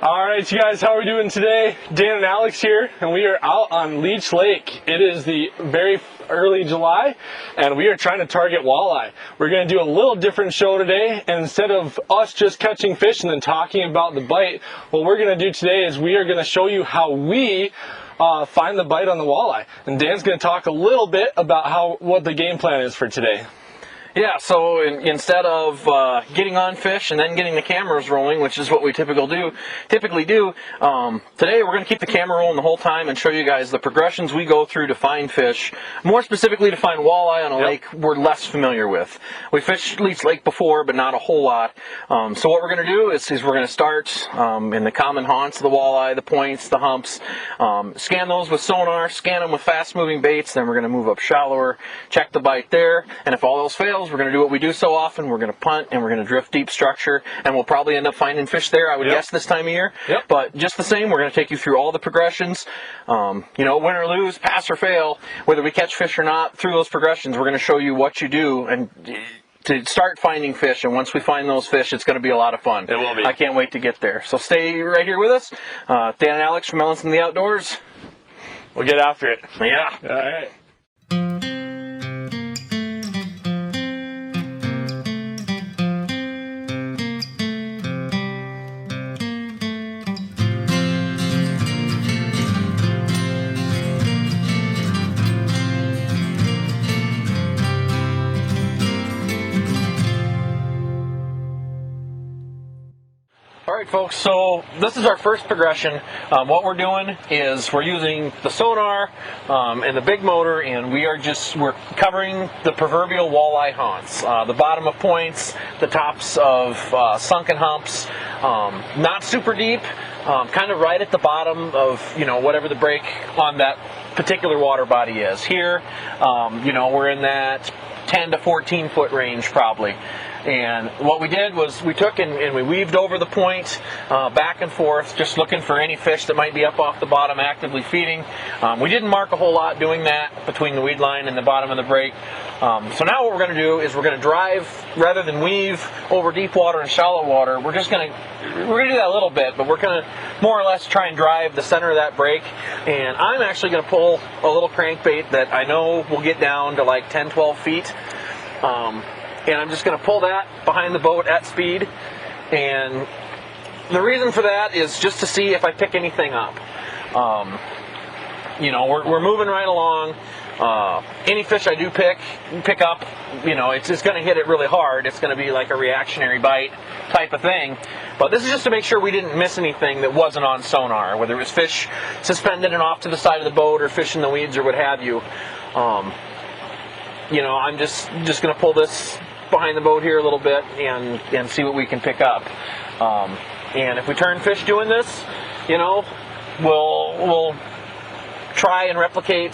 All right, you guys, how are we doing today? Dan and Alex here, and we are out on Leech Lake. It is the very early July, and we are trying to target walleye. We're going to do a little different show today, and instead of us just catching fish and then talking about the bite, what we're going to do today is we are going to show you how we find the bite on the walleye. And Dan's going to talk a little bit about what the game plan is for today. Yeah, so instead of getting on fish and then getting the cameras rolling, which is what we typically do, today we're going to keep the camera rolling the whole time and show you guys the progressions we go through to find fish, more specifically to find walleye on a lake we're less familiar with. We fished Leech Lake before, but not a whole lot. So what we're going to do is we're going to start in the common haunts of the walleye, the points, the humps, scan those with sonar, scan them with fast-moving baits, then we're going to move up shallower, check the bite there, and if all else fails, we're going to do what we do so often. We're going to punt and we're going to drift deep structure, and we'll probably end up finding fish there, I would guess, this time of year. But just the same, we're going to take you through all the progressions. Win or lose, pass or fail, whether we catch fish or not, through those progressions, we're going to show you what you do and to start finding fish. And once we find those fish, it's going to be a lot of fun. It will be. I can't wait to get there. So stay right here with us. Dan and Alex from Ellens in the Outdoors. We'll get after it. Yeah. All right. Alright folks, so this is our first progression. What we're doing is we're using the sonar and the big motor, and we're covering the proverbial walleye haunts. The bottom of points, the tops of sunken humps, not super deep, kind of right at the bottom of whatever the break on that particular water body is. Here, we're in that 10 to 14 foot range probably. And what we did was we took and we weaved over the point back and forth, just looking for any fish that might be up off the bottom actively feeding. We didn't mark a whole lot doing that between the weed line and the bottom of the break. So now what we're going to do is we're going to drive, rather than weave over deep water and shallow water, we're going to do that a little bit, but we're going to more or less try and drive the center of that break. And I'm actually going to pull a little crankbait that I know will get down to like 10, 12 feet. And I'm just going to pull that behind the boat at speed. And the reason for that is just to see if I pick anything up. We're moving right along. Any fish I do pick up, it's just going to hit it really hard. It's going to be like a reactionary bite type of thing. But this is just to make sure we didn't miss anything that wasn't on sonar, whether it was fish suspended and off to the side of the boat or fish in the weeds or what have you. I'm just going to pull this behind the boat here a little bit and see what we can pick up. And if we turn fish doing this, we'll try and replicate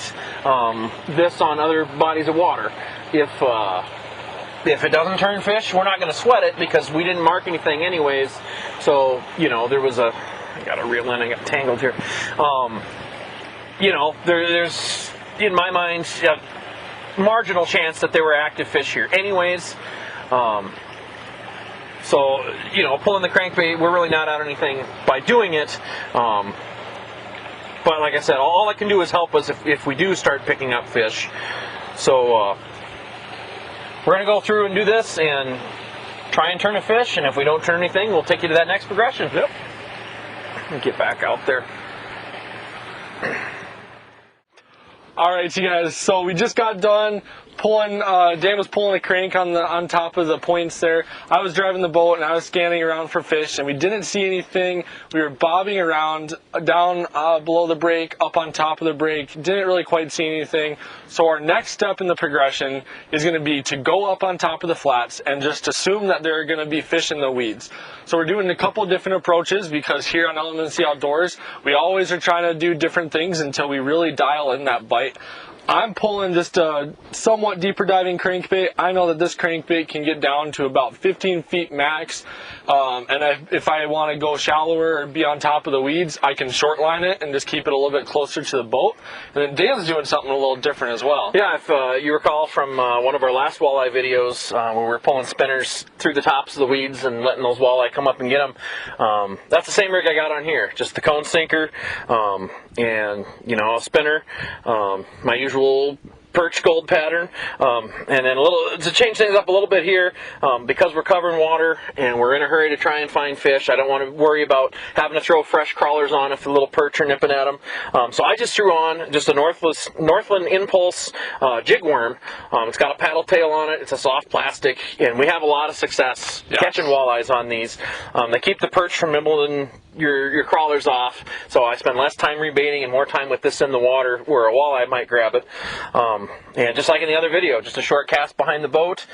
this on other bodies of water. If it doesn't turn fish, we're not going to sweat it because we didn't mark anything anyways. So, there was I got a reel in, I got tangled here. There's, in my mind, marginal chance that there were active fish here anyways. So pulling the crankbait, we're really not out anything by doing it. But like I said, all I can do is help us if we do start picking up fish. So we're going to go through and do this and try and turn a fish, and if we don't turn anything, we'll take you to that next progression. Yep. Get back out there. All right, you guys, so we just got done pulling, Dan was pulling a crank on top of the points there. I was driving the boat and I was scanning around for fish, and we didn't see anything. We were bobbing around down below the break, up on top of the break. Didn't really quite see anything. So our next step in the progression is going to be to go up on top of the flats and just assume that there are going to be fish in the weeds. So we're doing a couple different approaches because here on Ellens in the Outdoors, we always are trying to do different things until we really dial in that bite. I'm pulling just a somewhat deeper diving crankbait. I know that this crankbait can get down to about 15 feet max. If I want to go shallower or be on top of the weeds, I can short line it and just keep it a little bit closer to the boat. And then Dan's doing something a little different as well. Yeah, if you recall from one of our last walleye videos where we were pulling spinners through the tops of the weeds and letting those walleye come up and get them, that's the same rig I got on here. Just the cone sinker and, you know, a spinner, my usual perch gold pattern, and then a little to change things up a little bit here, because we're covering water and we're in a hurry to try and find fish. I don't want to worry about having to throw fresh crawlers on if the little perch are nipping at them. So I just threw on just a Northland Impulse jig worm. It's got a paddle tail on it. It's a soft plastic, and we have a lot of success catching walleyes on these. They keep the perch from nibbling your crawlers off, so I spend less time rebaiting and more time with this in the water where a walleye might grab it. And just like in the other video, just a short cast behind the boat,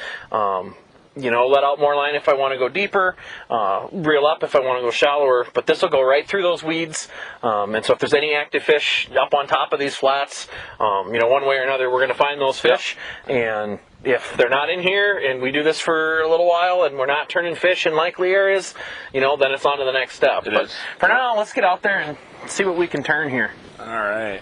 you know, let out more line if I want to go deeper, reel up if I want to go shallower, but this will go right through those weeds. And so if there's any active fish up on top of these flats, you know, one way or another, we're going to find those fish. And if they're not in here and we do this for a little while and we're not turning fish in likely areas, you know, then it's on to the next step. But for now, let's get out there and see what we can turn here. All right.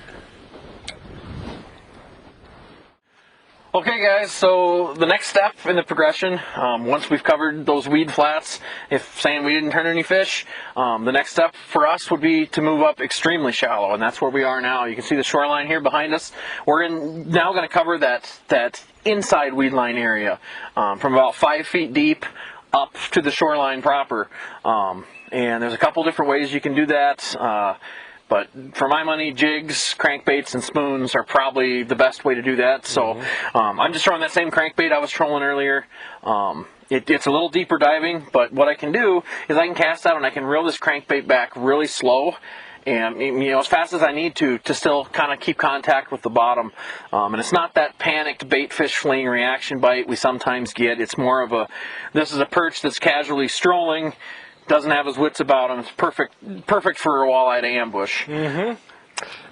Okay guys, so the next step in the progression, once we've covered those weed flats, if saying we didn't turn any fish, the next step for us would be to move up extremely shallow, and that's where we are now. You can see the shoreline here behind us. We're now going to cover that inside weed line area, from about 5 feet deep up to the shoreline proper. And there's a couple different ways you can do that. But for my money, jigs, crankbaits, and spoons are probably the best way to do that. So I'm just throwing that same crankbait I was trolling earlier. It's a little deeper diving, but what I can do is I can cast out and I can reel this crankbait back really slow, and you know, as fast as I need to still kind of keep contact with the bottom. And it's not that panicked bait fish fleeing reaction bite we sometimes get. It's more of this is a perch that's casually strolling, doesn't have his wits about him. It's perfect for a walleye to ambush. And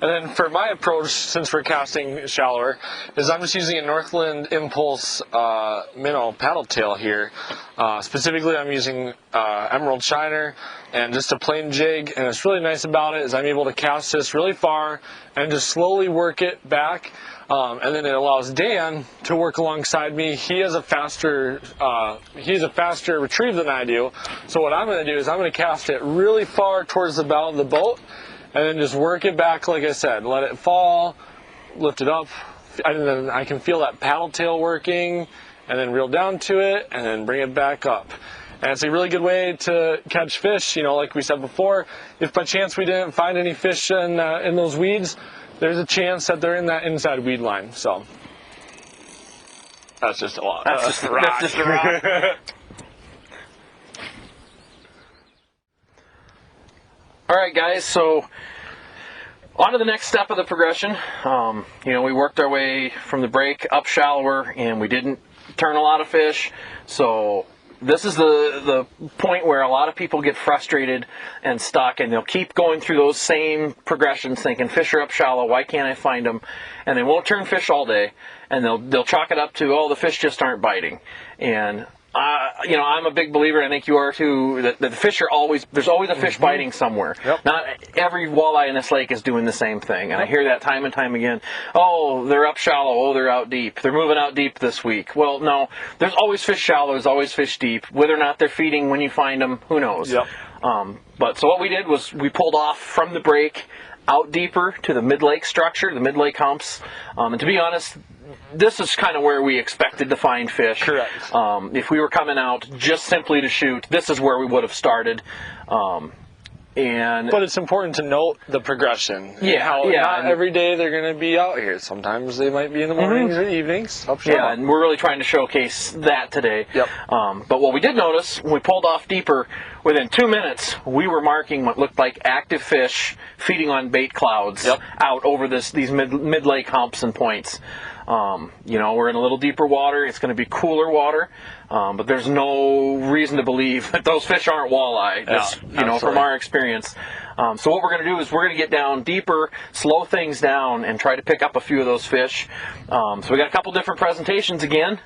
then for my approach, since we're casting shallower, is I'm just using a Northland Impulse minnow paddle tail here. Specifically, I'm using emerald shiner and just a plain jig. And what's really nice about it is I'm able to cast this really far and just slowly work it back. And then it allows Dan to work alongside me. He has a faster retrieve than I do. So what I'm going to do is I'm going to cast it really far towards the bow of the boat, and then just work it back, like I said. Let it fall, lift it up, and then I can feel that paddle tail working, and then reel down to it, and then bring it back up. And it's a really good way to catch fish. You know, like we said before, if by chance we didn't find any fish in those weeds, there's a chance that they're in that inside weed line. So that's just a lot. That's just a rock. All right, guys. So on to the next step of the progression. You know, we worked our way from the break up shallower, and we didn't turn a lot of fish. So this is the point where a lot of people get frustrated and stuck, and they'll keep going through those same progressions thinking fish are up shallow, why can't I find them? And they won't turn fish all day, and they'll chalk it up to, oh, the fish just aren't biting. And you know, I'm a big believer, and I think you are too, that the fish are there's always a fish biting somewhere. Not every walleye in this lake is doing the same thing, and I hear that time and time again. Oh, they're up shallow, oh, they're out deep, they're moving out deep this week. Well, no, there's always fish shallow, there's always fish deep. Whether or not they're feeding when you find them, who knows? But so what we did was we pulled off from the break out deeper to the mid-lake structure, the mid-lake humps, and to be honest, this is kind of where we expected to find fish. Correct. If we were coming out just simply to shoot, this is where we would have started. But it's important to note the progression. Not every day they're going to be out here. Sometimes they might be in the mornings or evenings. Yeah, and we're really trying to showcase that today. But what we did notice, when we pulled off deeper, within 2 minutes, we were marking what looked like active fish feeding on bait clouds out over these mid-lake humps and points. You know, we're in a little deeper water. It's going to be cooler water, but there's no reason to believe that those fish aren't walleye. Just, you know, from our experience. So what we're going to do is we're going to get down deeper, slow things down, and try to pick up a few of those fish. So we got a couple different presentations again.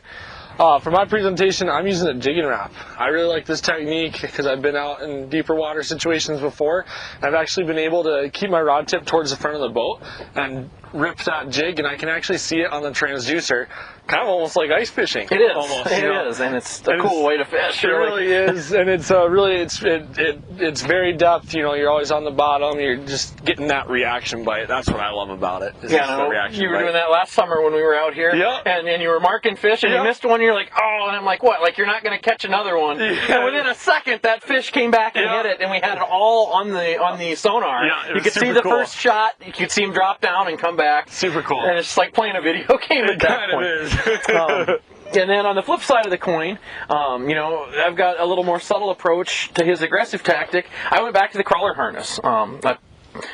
For my presentation, I'm using a jig and wrap. I really like this technique because I've been out in deeper water situations before. I've actually been able to keep my rod tip towards the front of the boat and rip that jig, and I can actually see it on the transducer, kind of almost like ice fishing. It is. Almost, it is, and it's a cool way to fish. It really is, and it's it's very depth. You know, you're always on the bottom. You're just getting that reaction bite. That's what I love about it. Yeah, you were doing that last summer when we were out here. Yeah. And you were marking fish, and you missed one. You're like, oh, and I'm like, what? Like you're not going to catch another one? Yeah. And within a second, that fish came back and hit it, and we had it all on the sonar. Yeah, you could see the first shot. You could see him drop down and come back. Super cool. And it's just like playing a video game at that point. It kind of is. And then on the flip side of the coin, you know, I've got a little more subtle approach to his aggressive tactic. I went back to the crawler harness.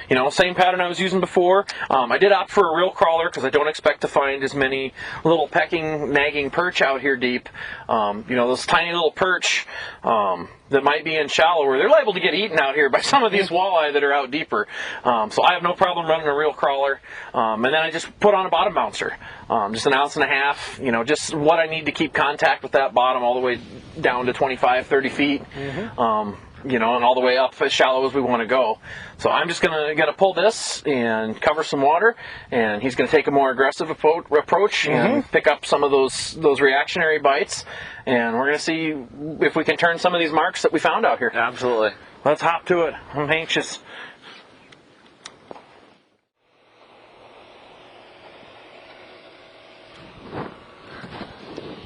You know, same pattern I was using before. I did opt for a real crawler because I don't expect to find as many little pecking, nagging perch out here deep. You know, those tiny little perch that might be in shallower, they're liable to get eaten out here by some of these walleye that are out deeper. So I have no problem running a real crawler. And then I just put on a bottom bouncer, just 1.5 ounces, you know, just what I need to keep contact with that bottom all the way down to 25, 30 feet. You know, and all the way up as shallow as we want to go. So I'm just gonna pull this and cover some water, and he's gonna take a more aggressive approach and pick up some of those reactionary bites, and we're gonna see if we can turn some of these marks that we found out here. Absolutely. Let's hop to it. I'm anxious.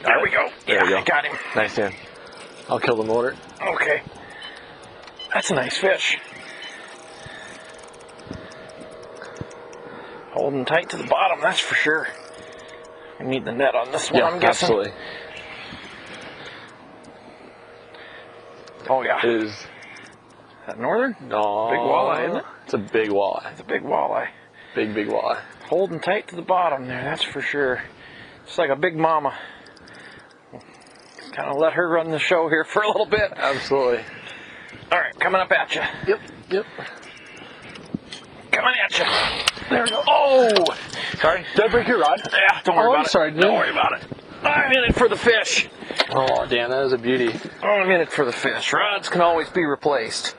There we go. There we go. Got him. Nice, Dan. I'll kill the motor. Okay. That's a nice fish. Holding tight to the bottom, that's for sure. We need the net on this one, I'm guessing. Absolutely. Oh, yeah. Is that northern? No. Big walleye, isn't it? It's a big walleye. It's a big walleye. Big walleye. Holding tight to the bottom there, that's for sure. It's like a big mama. Kind of let her run the show here for a little bit. Absolutely. All right, coming up at you. Yep. Coming at you. There we go. Oh! Sorry. Did I break your rod? Yeah, don't worry about it. Sorry, Don't worry about it. I'm in it for the fish. Oh, Dan, that is a beauty. I'm in it for the fish. Rods can always be replaced.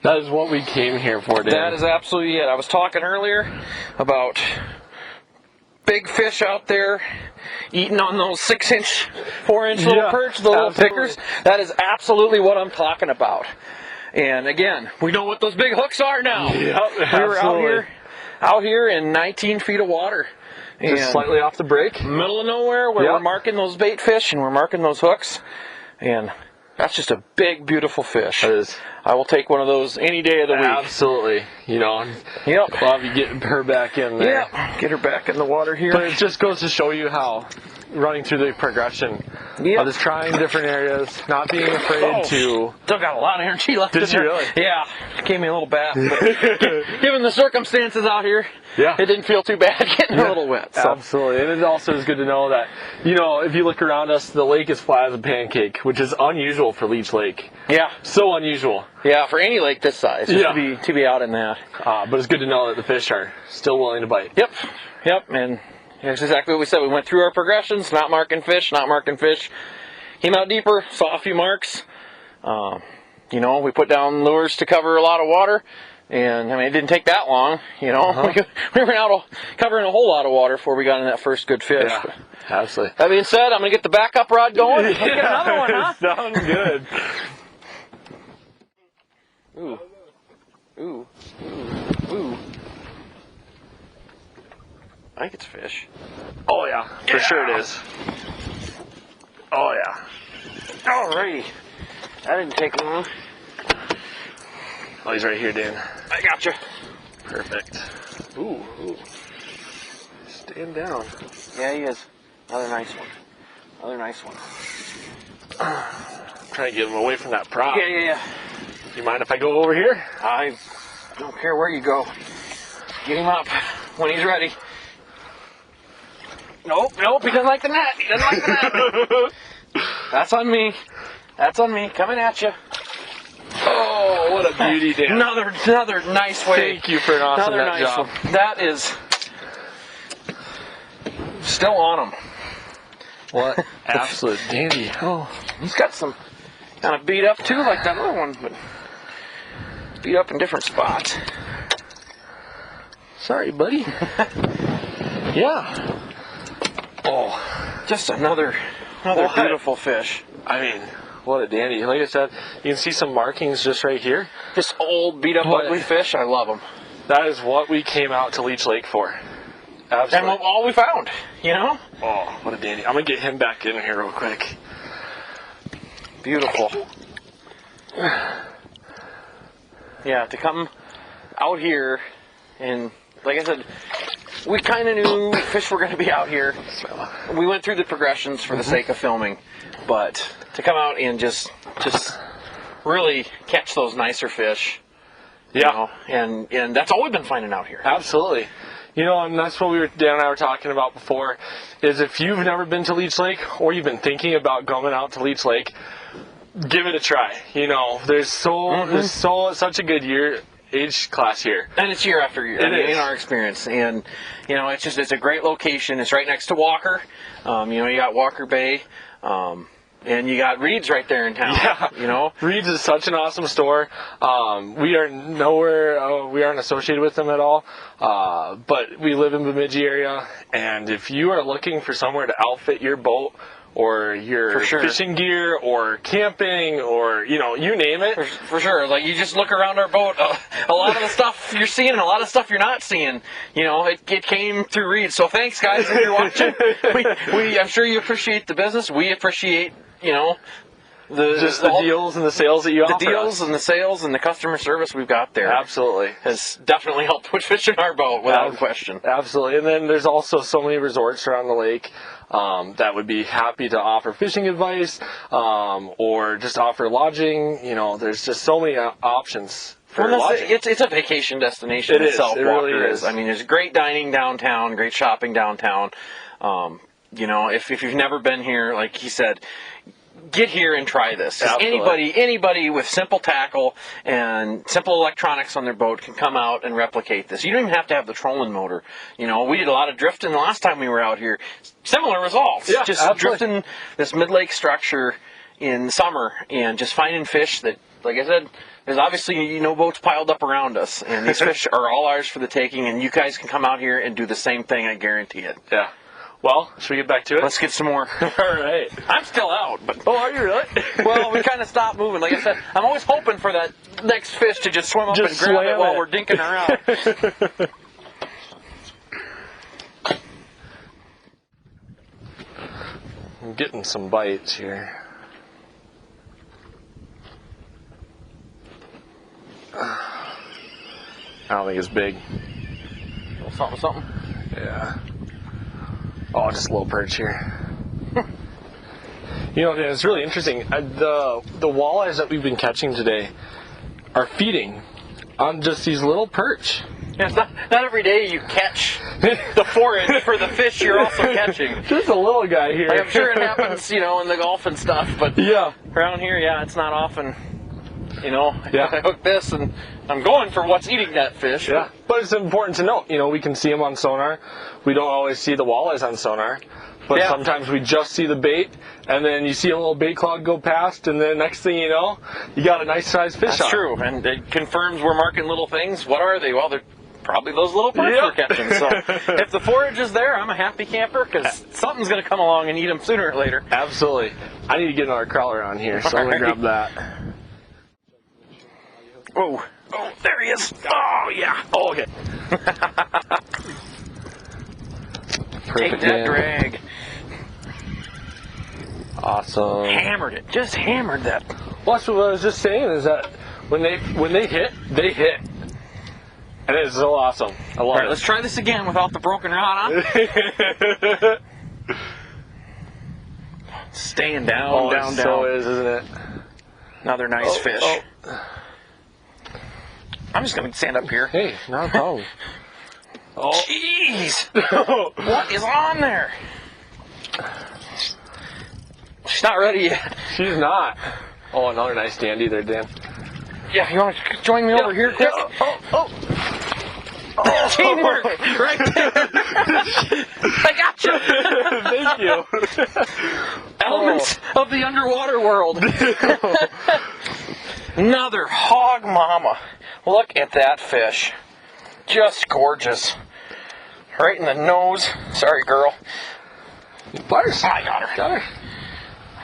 That is what we came here for, Dan. That is absolutely it. I was talking earlier about big fish out there eating on those 6-inch, 4-inch little perch, the little pickers. That is absolutely what I'm talking about. And again, we know what those big hooks are now. Yeah, we were out here in 19 feet of water. Just slightly off the break. Middle of nowhere where we're marking those bait fish and we're marking those hooks. And that's just a big, beautiful fish. It is. I will take one of those any day of the week. Absolutely. You know, Yep. we'll have you get her back in there. Yeah, get her back in the water here. But it just goes to show you how running through the progression of just trying different areas, not being afraid to. Still got a lot of energy left. Did you really? Yeah, gave me a little bath. But given the circumstances out here, Yeah. it didn't feel too bad getting a little wet. So. Absolutely. And it also is good to know that, you know, if you look around us, the lake is flat as a pancake, which is unusual for Leech Lake. Yeah. So unusual. Yeah, for any lake this size, just to be out in that. But it's good to know that the fish are still willing to bite. Yep, and that's exactly what we said. We went through our progressions, not marking fish. Came out deeper, saw a few marks. You know, we put down lures to cover a lot of water. And, I mean, it didn't take that long, you know. We were out covering a whole lot of water before we got in that first good fish. Yeah, absolutely. That being said, I'm going to get the backup rod going. Let's get another one, huh? Sounds good. Ooh. Ooh. Ooh. Ooh. I think it's fish. Oh, yeah. For sure it is. Oh, yeah. Alrighty. That didn't take long. Oh, he's right here, Dan. I gotcha. Perfect. Ooh. Stand down. Yeah, he is. Another nice one. Trying to get him away from that prop. Yeah. You mind if I go over here? I don't care where you go. Get him up when he's ready. Nope, he doesn't like the net. He doesn't like the net. That's on me. That's on me. Coming at you. Oh, what a beauty, Dan. Another nice way. Thank you for an awesome net job. One. That is still on him. What absolute dandy. Oh, he's got some kind of beat up too, like that other one, but beat up in different spots. Sorry, buddy. Yeah. Oh, just another beautiful fish. I mean, what a dandy. Like I said, you can see some markings just right here. Just old, beat up, ugly fish. I love them. That is what we came out to Leech Lake for. Absolutely. And all we found, you know? Oh, what a dandy. I'm going to get him back in here real quick. Beautiful. Yeah, to come out here, and like I said, we kind of knew fish were going to be out here. We went through the progressions for the sake of filming, but to come out and just really catch those nicer fish, you know, and that's all we've been finding out here. Absolutely. You know, and that's what Dan and I were talking about before, is if you've never been to Leech Lake, or you've been thinking about going out to Leech Lake, give it a try. You know, there's such a good age class here. And it's year after year, in our experience. And, you know, it's a great location. It's right next to Walker. You know, you got Walker Bay. And you got Reed's right there in town. Yeah. You know? Reed's is such an awesome store. We are nowhere, we aren't associated with them at all. But we live in the Bemidji area. And if you are looking for somewhere to outfit your boat, or your fishing gear, or camping, or, you know, you name it. For sure. Like, you just look around our boat, a lot of the stuff you're seeing and a lot of stuff you're not seeing. You know, it came through Reed. So thanks, guys, if you're watching. I'm sure you appreciate the business. We appreciate, you know, the deals and the sales that you offer. The deals and the sales and the customer service we've got there. Absolutely. Has definitely helped put fish in our boat, without question. Absolutely. And then there's also so many resorts around the lake that would be happy to offer fishing advice, or just offer lodging. You know, there's just so many options for lodging. It's a vacation destination itself. It really is. I mean, there's great dining downtown, great shopping downtown. You know, if you've never been here, like he said, get here and try this. Anybody with simple tackle and simple electronics on their boat can come out and replicate this. You don't even have to have the trolling motor. You know, we did a lot of drifting the last time we were out here. Similar results. Yeah, just drifting this mid-lake structure in summer and just finding fish that, like I said, there's obviously, you know, boats piled up around us, and these fish are all ours for the taking, and you guys can come out here and do the same thing, I guarantee it. Yeah. Well, should we get back to it? Let's get some more. All right. I'm still out, but... Oh, are you really? Well, we kind of stopped moving. Like I said, I'm always hoping for that next fish to just swim up and grab it while we're dinking around. I'm getting some bites here. I don't think it's big. Something. Yeah. Oh, just a little perch here. You know, it's really interesting. The walleyes that we've been catching today are feeding on just these little perch. Yeah, it's not every day you catch the forage for the fish you're also catching. Just a little guy here. Like, I'm sure it happens, you know, in the Gulf and stuff, but yeah, around here, yeah, it's not often. You know, yeah. I hook this and I'm going for what's eating that fish. Yeah, but it's important to note, you know, we can see them on sonar. We don't always see the walleyes on sonar, but sometimes we just see the bait, and then you see a little bait cloud go past, and then next thing you know, you got a nice sized fish. That's true, and it confirms we're marking little things. What are they? Well, they're probably those little perch we're catching. So if the forage is there, I'm a happy camper, because something's going to come along and eat them sooner or later. Absolutely. I need to get another crawler on here, so I'm going to grab that. Oh, there he is. Oh, yeah. Oh, okay. Take that drag. Awesome. Hammered it. Just hammered that. Well, that's what I was just saying, is that when they hit, they hit. And it is so awesome. I love it. Let's try this again without the broken rod on. Staying down, down. So is, isn't it? Another nice fish. I'm just going to stand up here. Hey, not a problem. Oh. Jeez! What is on there? She's not ready yet. She's not. Oh, another nice dandy there, Dan. Yeah, you want to join me over here quick? Oh. Teamwork! Right there! I got you! Thank you. Elements of the underwater world. Another hog mama. Look at that fish. Just gorgeous. Right in the nose. Sorry, girl. Pliers. I got her. Got her.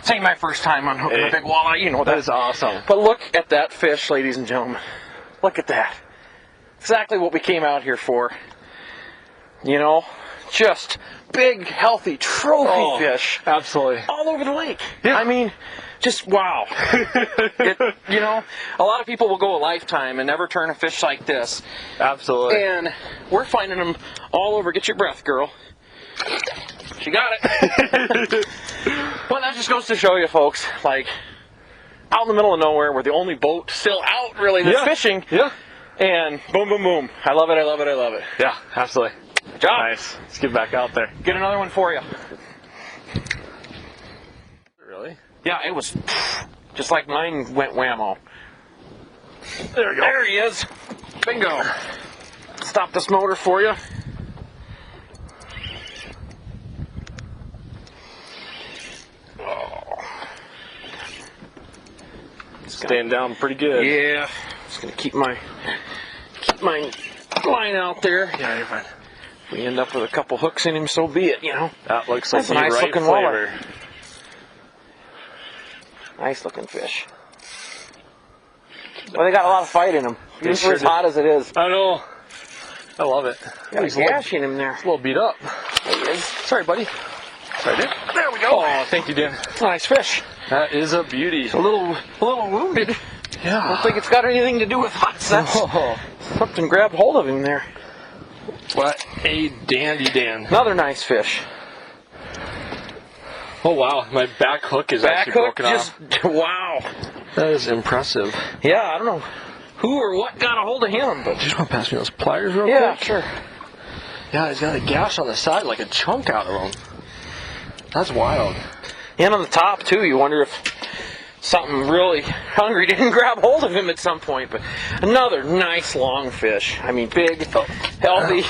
This ain't my first time unhooking a big walleye. You know That that. is awesome. But look at that fish, ladies and gentlemen. Look at that. Exactly what we came out here for. You know, just big, healthy trophy fish. Absolutely. All over the lake. Yeah. I mean, just wow. You know, a lot of people will go a lifetime and never turn a fish like this. Absolutely. And we're finding them all over. Get your breath, girl. She got it. Well, that just goes to show you, folks, like, out in the middle of nowhere, we're the only boat still out, really, that's fishing. Yeah. And boom, boom, boom. I love it, I love it, I love it. Yeah, absolutely. Good job. Nice. Let's get back out there. Get another one for you. Really? Yeah, it was just like mine went whammo. There we go. There he is. Bingo. Stop this motor for you. Staying down pretty good. Yeah. Just gonna keep my line out there. Yeah, you're fine. If we end up with a couple hooks in him, so be it, you know. That looks like That's a the nice right looking flavor. Nice looking fish. Well, they got a lot of fight in them. They Even sure for as do. hot as it is. I know. I love it. Got a He's a little, gash in him there. a little beat up. There he is. Sorry, buddy. Sorry, dude. There we go. Oh, thank you, Dan. Nice fish. That is a beauty. A little wounded. Yeah. I don't think it's got anything to do with us. That's Oh, something grabbed hold of him there. what a dandy, Dan. Another nice fish. Oh, wow. My back hook is Back actually hook, broken just off. wow. That is impressive. Yeah, I don't know who or what got a hold of him, but You just want to pass me those pliers real yeah, quick? sure. Yeah, he's got a gash on the side, like a chunk out of him. That's wild. And on the top too, you wonder if something really hungry didn't grab hold of him at some point. But another nice long fish. I mean, big, healthy,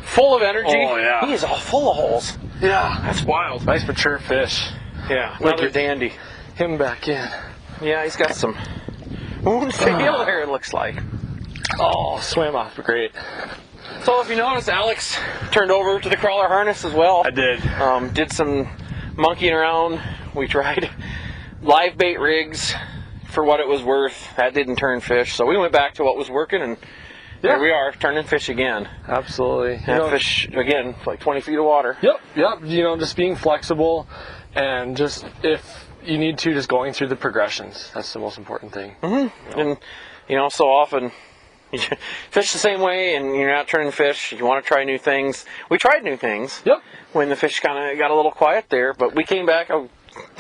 full of energy. Oh, yeah. He is all full of holes. Yeah. That's wild. Nice mature fish. Yeah, Look another at- dandy. Him back in. Yeah, he's got some wound fail there, it looks like. Oh, swam off great. So if you notice, Alex turned over to the crawler harness as well. I did. Did some monkeying around. We tried live bait rigs for what it was worth. That didn't turn fish, so we went back to what was working, and Yeah. here we are, turning fish again. Absolutely. And fish, again, like 20 feet of water. Yep. You know, just being flexible and just if you need to, just going through the progressions. That's the most important thing. Mm-hmm. And, you know, so often you fish the same way and you're not turning fish. You want to try new things. We tried new things. Yep. When the fish kind of got a little quiet there, but we came back, I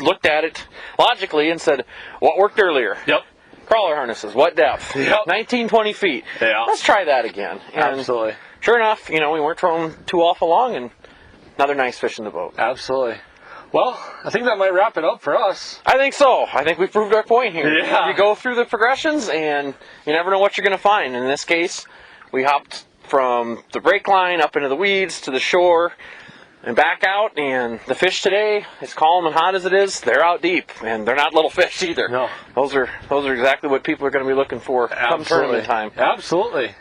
looked at it logically and said, what worked earlier? Yep. Crawler harnesses, what depth? Yep. 19, 20 feet. Yeah. Let's try that again. And Absolutely. sure enough, you know, we weren't throwing too awful long, and another nice fish in the boat. Absolutely. Well, I think that might wrap it up for us. I think so. I think we proved our point here. Yeah. You go through the progressions, and you never know what you're going to find. In this case, we hopped from the brake line up into the weeds to the shore and back out, and the fish today, as calm and hot as it is, they're out deep, and they're not little fish either. No. Those are exactly what people are going to be looking for come tournament time. Absolutely.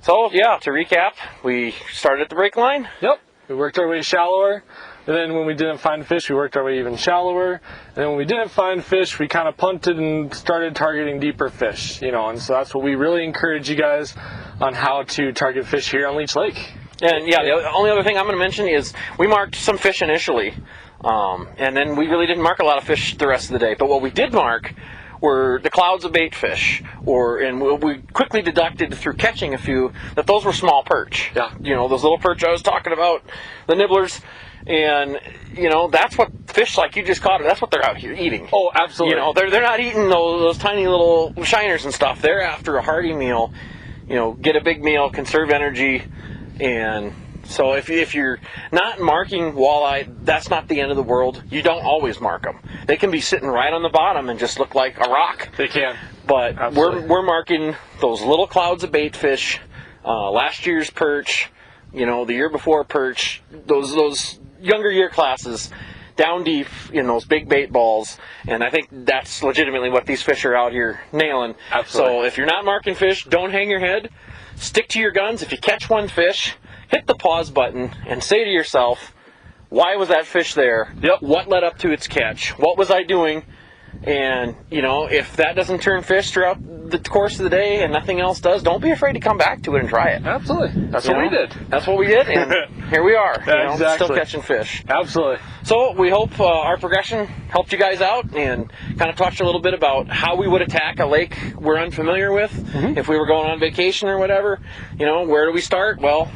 So, yeah, to recap, we started at the brake line. Yep. We worked our way shallower. And then when we didn't find fish, we worked our way even shallower. And then when we didn't find fish, we kind of punted and started targeting deeper fish. You know, and so that's what we really encourage you guys on how to target fish here on Leech Lake. And yeah, the only other thing I'm going to mention is we marked some fish initially, and then we really didn't mark a lot of fish the rest of the day. But what we did mark were the clouds of bait fish, and we quickly deducted through catching a few that those were small perch. Yeah. You know, those little perch I was talking about, the nibblers, and you know that's what fish like you just caught. That's what they're out here eating. Oh, absolutely. You know, they're not eating those tiny little shiners and stuff. They're after a hearty meal. get a big meal, conserve energy. And so if you're not marking walleye, that's not the end of the world. You don't always mark them. They can be sitting right on the bottom and just look like a rock. They can. But Absolutely. we're marking those little clouds of bait fish, last year's perch, the year before perch, those younger year classes, down deep in those big bait balls. And I think that's legitimately what these fish are out here nailing. Absolutely. So if you're not marking fish, don't hang your head. Stick to your guns. If you catch one fish, hit the pause button and say to yourself, why was that fish there? Yep. What led up to its catch? What was I doing? And, if that doesn't turn fish throughout the course of the day and nothing else does, don't be afraid to come back to it and try it. Absolutely. That's what we did. That's what we did, and here we are, Exactly. still catching fish. Absolutely. So we hope our progression helped you guys out and kind of talked a little bit about how we would attack a lake we're unfamiliar with. If we were going on vacation or whatever, where do we start? Well,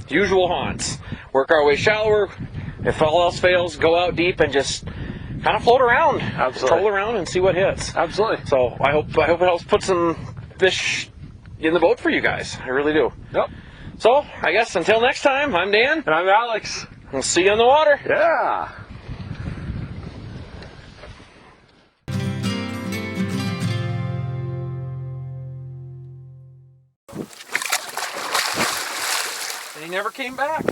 usual haunts. Work our way shallower. If all else fails, go out deep and just kind of float around. Absolutely. Troll around and see what hits. Absolutely. So I hope it helps put some fish in the boat for you guys. I really do. Yep. So I guess until next time, I'm Dan. And I'm Alex. We'll see you on the water. Yeah. And he never came back.